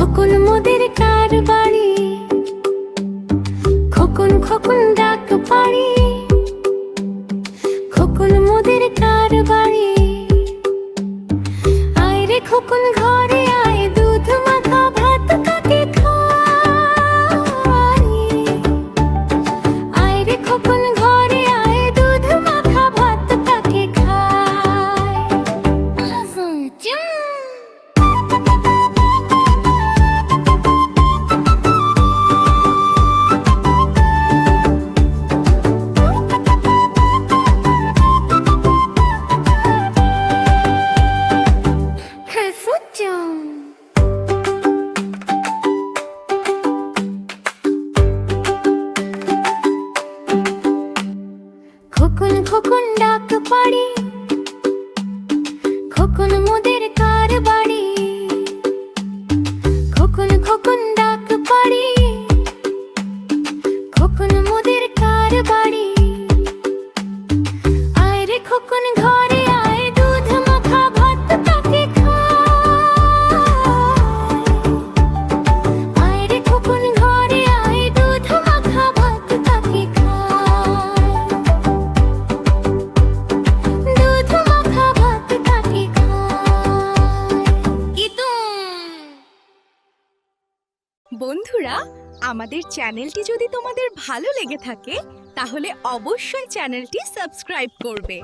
খোকন মোদের কার বাড়ি, খোকন খোকন ডাক পাড়ি, খোকন মোদের কার বাড়ি। আয় রে খোকন ঘরে আয়, দুধ মাখা ভাত কাকে খাই। আয় রে খোকন ঘরে আয়, দুধ মাখা ভাত কাকে খাই। খোকন খোকন ডাক পাড়ি, খোকন মোদের কার বাড়ি। খোকন খোকন ডাক পাড়ি, খোকন মোদের কার বাড়ি। আয় রে খোকন ঘরে আয়, দুধ মাখা ভাত কাকে খাই। আয় রে খোকন ঘরে আয়, দুধ মাখা ভাত কাকে খাই। দুধ মাখা ভাত কাকে খাই। বন্ধুরা, আমাদের চ্যানেলটি যদি তোমাদের ভালো লেগে থাকে তাহলে অবশ্যই চ্যানেলটি সাবস্ক্রাইব করবে।